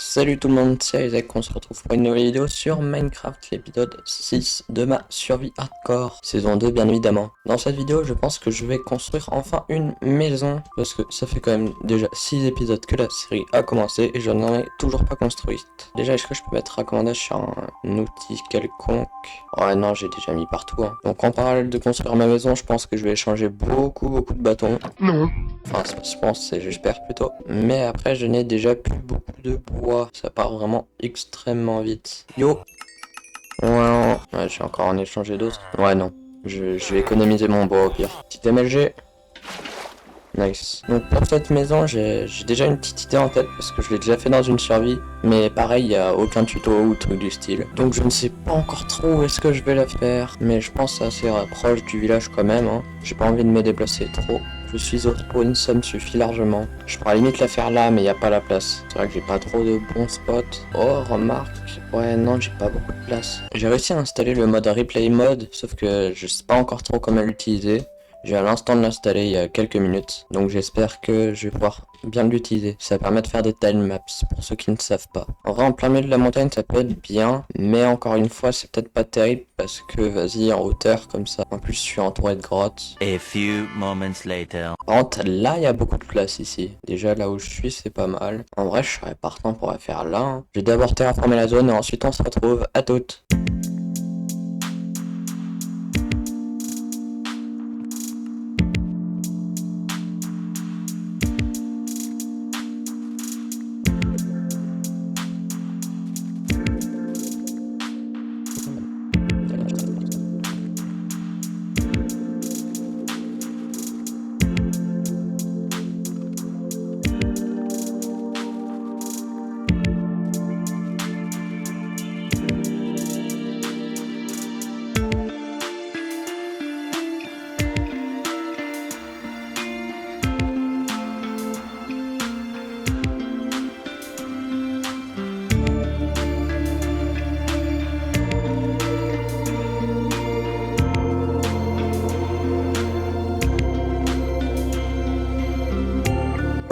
Salut tout le monde, c'est Isaac, on se retrouve pour une nouvelle vidéo sur Minecraft, l'épisode 6 de ma survie hardcore, saison 2 bien évidemment. Dans cette vidéo, je pense que je vais construire enfin une maison, parce que ça fait quand même déjà 6 épisodes que la série a commencé et je n'en ai toujours pas construite. Déjà, est-ce que je peux mettre recommandage sur un outil quelconque? Ouais non, j'ai déjà mis partout. Donc en parallèle de construire ma maison, je pense que je vais échanger beaucoup de bâtons. Non. Enfin, je pense, c'est j'espère plutôt. Mais après, je n'ai déjà plus beaucoup de bois. Ça part vraiment extrêmement vite. Yo. Ouais, j'ai encore en échangé d'autres. Ouais, non. Je vais économiser mon bois au pire. Petit MLG. Nice. Donc pour cette maison, j'ai déjà une petite idée en tête parce que je l'ai déjà fait dans une survie. Mais pareil, il n'y a aucun tuto ou truc du style. Donc je ne sais pas encore trop où est-ce que je vais la faire. Mais je pense assez proche du village quand même. J'ai pas envie de me déplacer trop. Je suis au spawn, ça me suffit largement. Je pourrais limite la faire là, mais il n'y a pas la place. C'est vrai que j'ai pas trop de bons spots. Oh, remarque. Ouais, non, j'ai pas beaucoup de place. J'ai réussi à installer le mode replay mode, sauf que je sais pas encore trop comment l'utiliser. J'ai à l'instant de l'installer il y a quelques minutes, donc j'espère que je vais pouvoir bien l'utiliser. Ça permet de faire des time maps, pour ceux qui ne savent pas. En vrai, en plein milieu de la montagne, ça peut être bien, mais encore une fois, c'est peut-être pas terrible, parce que, vas-y, en hauteur, comme ça. En plus, je suis entouré de grottes. A few moments later. Par contre, là, il y a beaucoup de place ici. Déjà, là où je suis, c'est pas mal. En vrai, je serais partant pour la faire là. Je vais d'abord terraformer la zone, et ensuite on se retrouve. À toutes.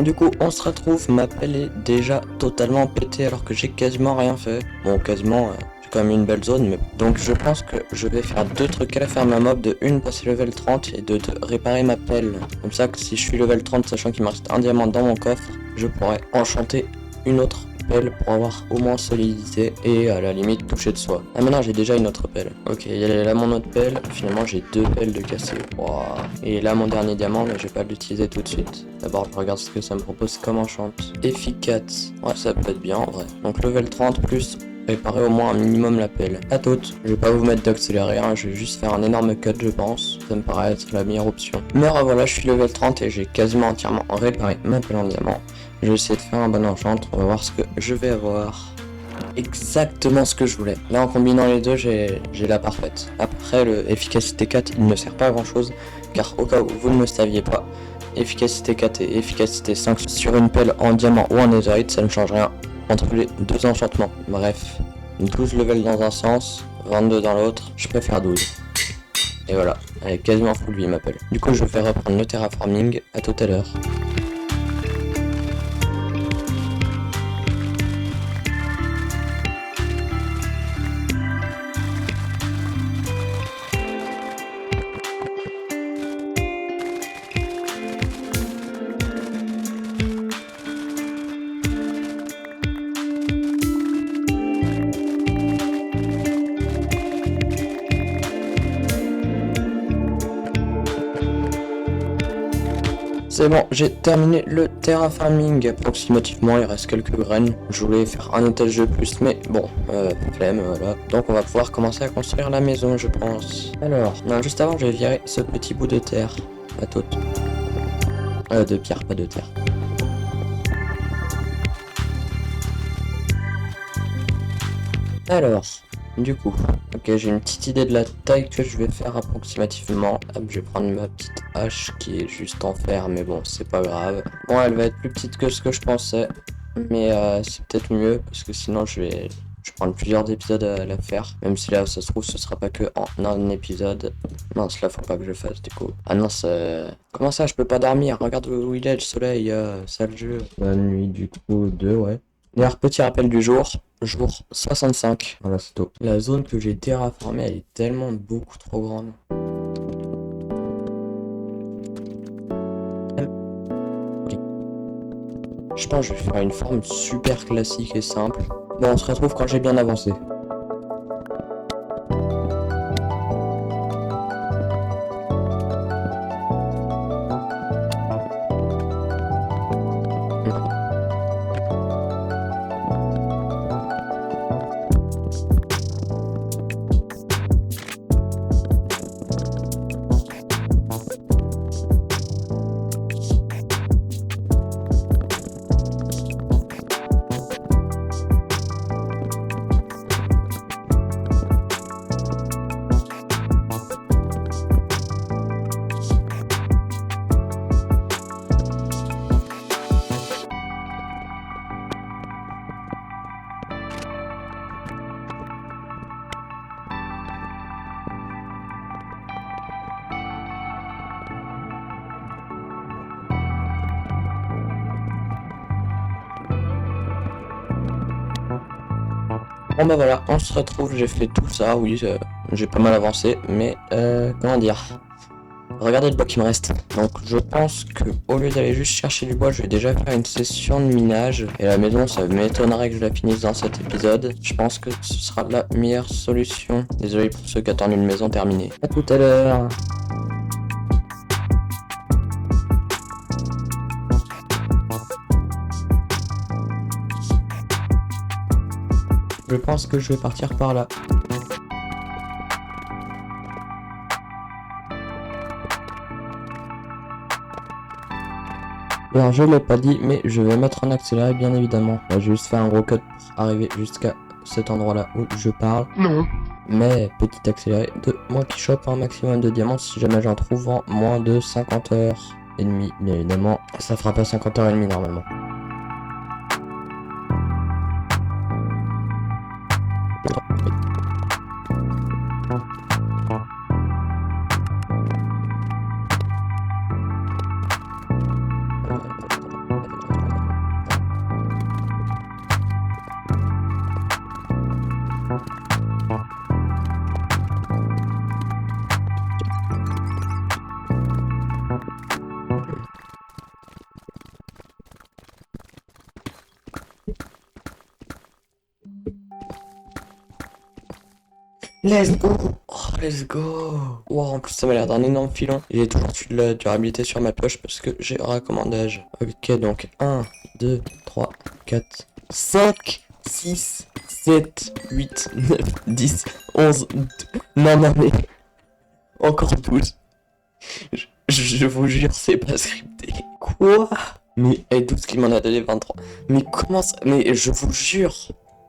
Du coup, on se retrouve, ma pelle est déjà totalement pétée alors que j'ai quasiment rien fait. Bon, quasiment, j'ai quand même une belle zone, mais... Donc je pense que je vais faire deux trucs à la ferme à mob, de une passer level 30 et de réparer ma pelle. Comme ça que si je suis level 30, sachant qu'il me reste un diamant dans mon coffre, je pourrais enchanter une autre pelle pour avoir au moins solidité et à la limite toucher de soi. Ah maintenant j'ai déjà une autre pelle. Ok, il y a là mon autre pelle, finalement j'ai deux pelles de cassé. Wow. Et là mon dernier diamant, mais je vais pas l'utiliser tout de suite. D'abord je regarde ce que ça me propose comme enchant. Efficace. Ouais, ça peut être bien en vrai. Donc level 30 plus réparer au moins un minimum la pelle. À toutes. Je vais pas vous mettre d'accélérer, je vais juste faire un énorme cut je pense. Ça me paraît être la meilleure option. Mais voilà, je suis level 30 et j'ai quasiment entièrement réparé ma pelle en diamant. Je vais essayer de faire un bon enchant, on va voir ce que je vais avoir. Exactement ce que je voulais. Là en combinant les deux, j'ai la parfaite. Après le efficacité 4, il ne sert pas à grand chose, car au cas où vous ne le saviez pas, efficacité 4 et efficacité 5 sur une pelle en diamant ou en netherite, ça ne change rien entre les deux enchantements. Bref, 12 levels dans un sens, 22 dans l'autre, je préfère 12. Et voilà, elle est quasiment full vie ma pelle. Du coup je vais reprendre le terraforming, à tout à l'heure. C'est bon, j'ai terminé le terraforming approximativement, il reste quelques graines. Je voulais faire un étage de plus, mais bon, flemme, voilà. Donc on va pouvoir commencer à construire la maison, je pense. Alors, non, juste avant, je vais virer ce petit bout de terre. À toute. De pierre, pas de terre. Alors, du coup, ok, j'ai une petite idée de la taille que je vais faire approximativement. Hop, je vais prendre ma petite hache qui est juste en fer, mais bon, c'est pas grave. Bon, elle va être plus petite que ce que je pensais, mais c'est peut-être mieux, parce que sinon je vais prendre plusieurs épisodes à la faire. Même si là, ça se trouve, ce sera pas que en un épisode. Mince, là, faut pas que je fasse, du coup. Ah non, comment ça, je peux pas dormir? Regarde où il est, le soleil, sale jeu. Bonne nuit, du coup, 2, ouais. D'ailleurs, petit rappel du jour 65. Voilà, c'est tout. La zone que j'ai terraformée, elle est tellement beaucoup trop grande. Je pense que je vais faire une forme super classique et simple. Bon, on se retrouve quand j'ai bien avancé. Bon bah voilà, on se retrouve, j'ai fait tout ça, oui, j'ai pas mal avancé, mais comment dire. Regardez le bois qui me reste. Donc je pense que au lieu d'aller juste chercher du bois, je vais déjà faire une session de minage. Et la maison, ça m'étonnerait que je la finisse dans cet épisode. Je pense que ce sera la meilleure solution. Désolé pour ceux qui attendent une maison terminée. À tout à l'heure. Je pense que je vais partir par là. Alors je l'ai pas dit, mais je vais mettre en accéléré bien évidemment. Là, j'ai juste fait un gros cut pour arriver jusqu'à cet endroit là où je parle. Non. Mais petit accéléré de moi qui chope un maximum de diamants si jamais j'en trouve en moins de 50 heures et demie. Bien évidemment, ça fera pas 50 heures et demie normalement. Let's go! Oh, let's go! Wow, en plus ça m'a l'air d'un énorme filon. J'ai toujours eu de la durabilité sur ma poche parce que j'ai recommandage. Ok, donc 1, 2, 3, 4, 5, 6, 7, 8, 9, 10, 11, 12. Non, non, mais encore 12. Je vous jure, c'est pas scripté. Quoi? Mais, et 12 qui m'en a donné 23. Mais comment ça? Mais je vous jure!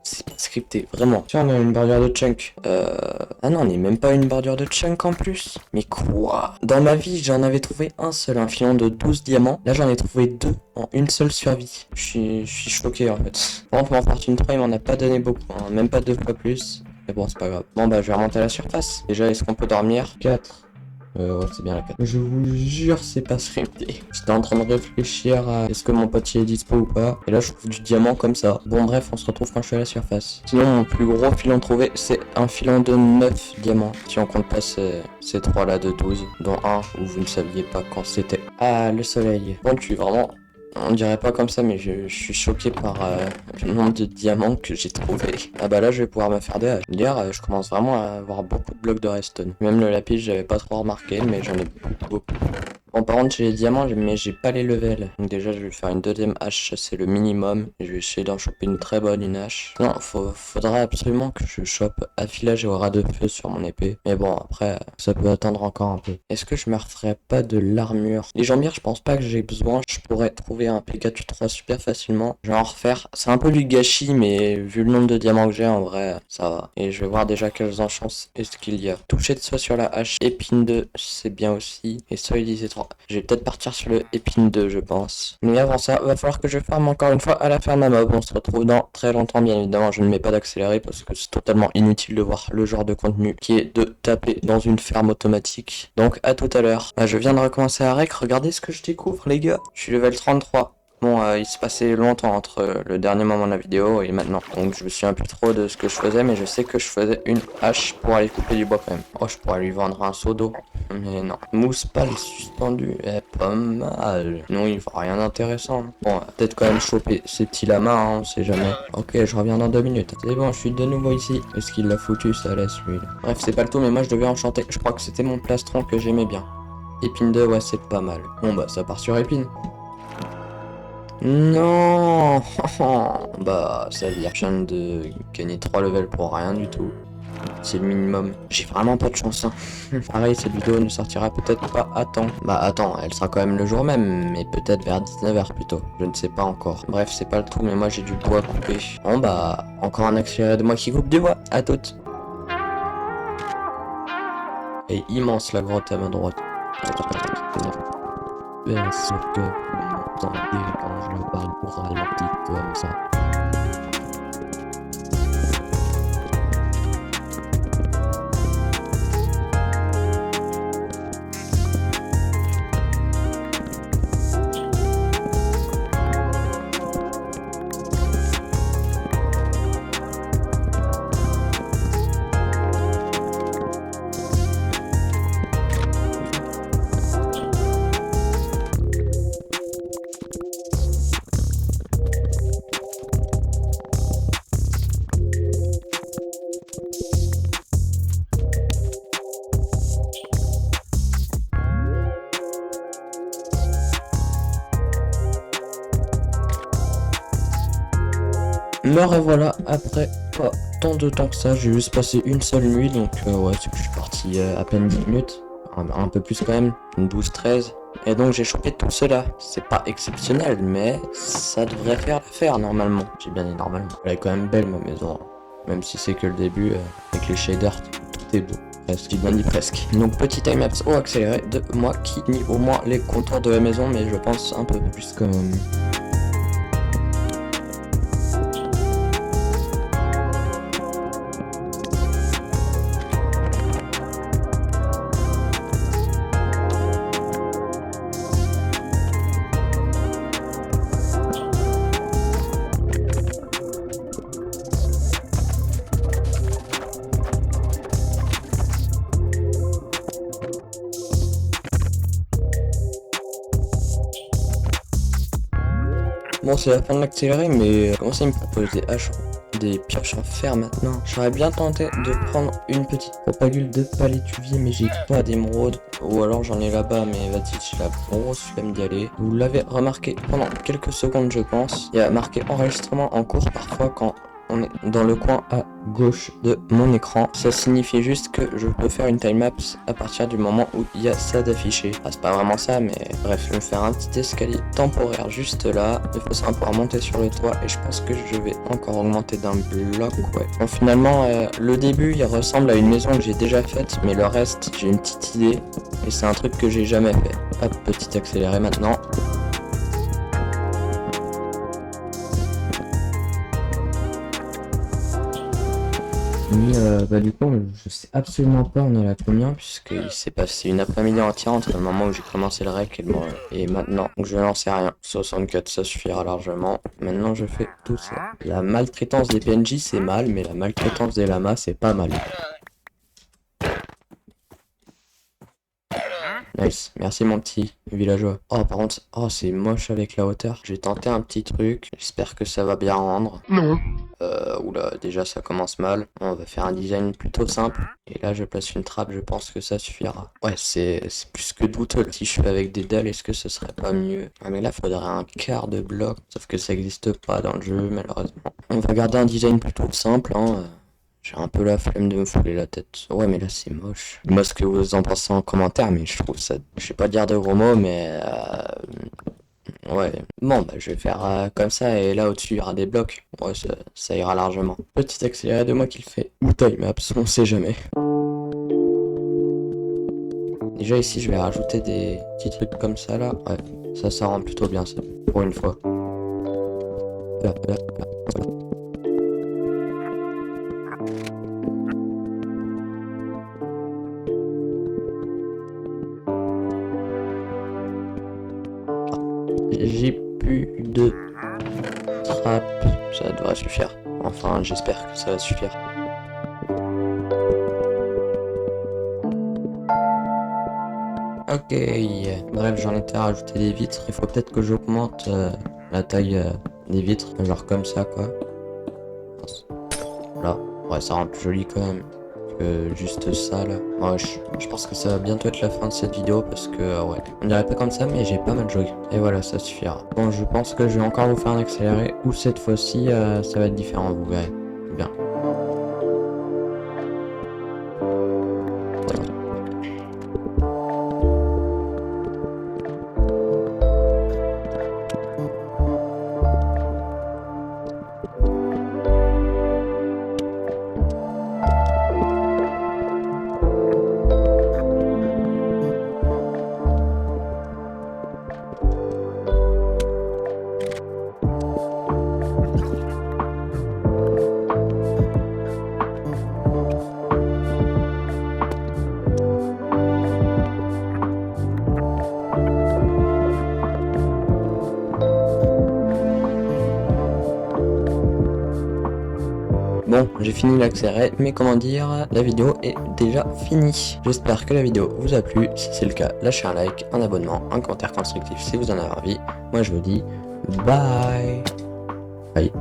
C'est pas scripté, vraiment. Tiens, on a une bordure de chunk. Ah non, on n'est même pas une bordure de chunk en plus. Mais quoi? Dans ma vie, j'en avais trouvé un seul, un filon de 12 diamants. Là, j'en ai trouvé deux en une seule survie. Je suis choqué en fait. Par contre, mon Fortune 3, il m'en a pas donné beaucoup, hein. Même pas deux fois plus. Mais bon, c'est pas grave. Bon, bah, je vais remonter à la surface. Déjà, est-ce qu'on peut dormir? 4. Ouais, c'est bien la 4. Je vous jure, c'est pas scripté. J'étais en train de réfléchir à est-ce que mon potier est dispo ou pas. Et là, je trouve du diamant comme ça. Bon, bref, on se retrouve quand je suis à la surface. Sinon, mon plus gros filon trouvé, c'est un filon de 9 diamants. Si on compte pas ces 3 là de 12, dont un où vous ne saviez pas quand c'était. Ah, le soleil. Bon, je suis vraiment... On dirait pas comme ça, mais je suis choqué par le nombre de diamants que j'ai trouvé. Ah bah là, je vais pouvoir me faire des haches. D'ailleurs, je commence vraiment à avoir beaucoup de blocs de redstone. Même le lapis, j'avais pas trop remarqué, mais j'en ai beaucoup. Bon, par contre, j'ai les diamants, mais j'ai pas les levels. Donc déjà, je vais faire une deuxième hache, c'est le minimum. Et je vais essayer d'en choper une très bonne, une hache. Non, faudra absolument que je chope affilage et aura de feu sur mon épée. Mais bon, après, ça peut attendre encore un peu. Est-ce que je me referais pas de l'armure? Les jambières, je pense pas que j'ai besoin. Je pourrais trouver un P4-3 super facilement. Je vais en refaire. C'est un peu du gâchis, mais vu le nombre de diamants que j'ai, en vrai, ça va. Et je vais voir déjà quelles enchances est-ce qu'il y a. Toucher de soie sur la hache. Épine 2, c'est bien aussi. Et solidité 3. Je vais peut-être partir sur le épine 2, je pense. Mais avant ça, va falloir que je farme encore une fois à la ferme à mob. On se retrouve dans très longtemps, bien évidemment. Je ne mets pas d'accéléré parce que c'est totalement inutile de voir le genre de contenu qui est de taper dans une ferme automatique. Donc à tout à l'heure. Là, je viens de recommencer à rec. Regardez ce que je découvre, les gars. Je suis level 33. Bon, il se passait longtemps entre le dernier moment de la vidéo et maintenant. Donc je me souviens plus trop de ce que je faisais, mais je sais que je faisais une hache pour aller couper du bois quand même. Oh, je pourrais lui vendre un seau d'eau. Mais non. Mousse pâle suspendue. Eh, pas mal. Non, il faut rien d'intéressant. Bon, peut-être quand même choper ces petits lamas, hein, on sait jamais. Ok, je reviens dans 2 minutes. C'est bon, je suis de nouveau ici. Est-ce qu'il l'a foutu, ça laisse lui. Bref, c'est pas le tout, mais moi je devais enchanter. Je crois que c'était mon plastron que j'aimais bien. Épine 2, ouais, c'est pas mal. Bon, bah, ça part sur épine. Non. Bah, ça veut dire que je viens de gagner 3 levels pour rien du tout. C'est le minimum. J'ai vraiment pas de chance, hein. Pareil, cette vidéo ne sortira peut-être pas à temps. Bah attends, elle sera quand même le jour même, mais peut-être vers 19h plutôt. Je ne sais pas encore. Bref, c'est pas le tout, mais moi j'ai du bois à couper. Bon bah, encore un accéléré de moi qui coupe du bois. À toutes. Et immense la grotte à ma droite. Parce que vous entendez quand je parle pour ralenti comme ça. Me revoilà après pas tant de temps que ça, j'ai juste passé une seule nuit, donc ouais, c'est que je suis parti à peine 10 minutes, un peu plus quand même, une 12-13, et donc j'ai chopé tout cela. C'est pas exceptionnel, mais ça devrait faire l'affaire normalement. J'ai bien dit normalement. Elle est quand même belle ma maison, hein. Même si c'est que le début, avec les shaders, tout est beau. Presque, j'ai bien dit presque. Donc petit timelapse au accéléré de moi qui nie au moins les contours de la maison, mais je pense un peu plus quand même. Bon, c'est la fin de l'accéléré, mais comment ça il me propose des haches, des pioches en fer maintenant? J'aurais bien tenté de prendre une petite propagule de palétuvier, mais j'ai pas d'émeraude. Ou alors j'en ai là-bas, mais vas-y, j'ai la grosse flemme d'y aller. Vous l'avez remarqué pendant quelques secondes, je pense. Il y a marqué enregistrement en cours parfois quand on est dans le coin à gauche de mon écran. Ça signifie juste que je peux faire une timelapse à partir du moment où il y a ça d'affiché. Ah, c'est pas vraiment ça, mais bref, je vais me faire un petit escalier temporaire juste là. De façon à pouvoir monter sur le toit, et je pense que je vais encore augmenter d'un bloc. Ouais. Bon, finalement, le début il ressemble à une maison que j'ai déjà faite, mais le reste, j'ai une petite idée. Et c'est un truc que j'ai jamais fait. Hop, petit accéléré maintenant. Mais bah du coup, je sais absolument pas on est à combien, puisqu'il s'est passé une après-midi entière entre le moment où j'ai commencé le rec et maintenant. Donc je n'en sais rien. 64, ça suffira largement. Maintenant je fais tout ça. La maltraitance des PNJ c'est mal, mais la maltraitance des lamas c'est pas mal. Nice, merci mon petit villageois. Oh par contre, oh c'est moche avec la hauteur. J'ai tenté un petit truc, j'espère que ça va bien rendre. Non. Oula, déjà ça commence mal. On va faire un design plutôt simple. Et là je place une trappe, je pense que ça suffira. Ouais, c'est plus que douteux. Si je fais avec des dalles, est-ce que ce serait pas mieux? Ah mais là faudrait un quart de bloc. Sauf que ça existe pas dans le jeu malheureusement. On va garder un design plutôt simple, hein. J'ai un peu la flemme de me fouler la tête. Ouais, mais là, c'est moche. Dis-moi ce que vous en pensez en commentaire, mais je trouve ça... Je vais pas dire de gros mots, mais... Ouais. Bon, bah, je vais faire comme ça, et là, au-dessus, il y aura des blocs. Ouais, ça ira largement. Petit accéléré de moi qui le fait. Ou timelapse, on sait jamais. Déjà, ici, je vais rajouter des petits trucs comme ça, là. Ouais, ça rend plutôt bien, ça. Pour une fois. Là, là, là. J'ai pu plus de trappe. Ça devrait suffire. Enfin, j'espère que ça va suffire. Ok, bref, j'en étais à rajouter des vitres. Il faut peut-être que j'augmente la taille des vitres, genre comme ça, quoi. Là, ouais, ça rend plus joli quand même que juste ça, là. Ouais, je pense que ça va bientôt être la fin de cette vidéo parce que, ouais, on dirait pas comme ça, mais j'ai pas mal joué. Et voilà, ça suffira. Bon, je pense que je vais encore vous faire un accéléré, ou cette fois-ci, ça va être différent, vous verrez. Bien. Bon, j'ai fini l'accéléré, mais comment dire, la vidéo est déjà finie. J'espère que la vidéo vous a plu. Si c'est le cas, lâchez un like, un abonnement, un commentaire constructif si vous en avez envie. Moi je vous dis bye. Bye.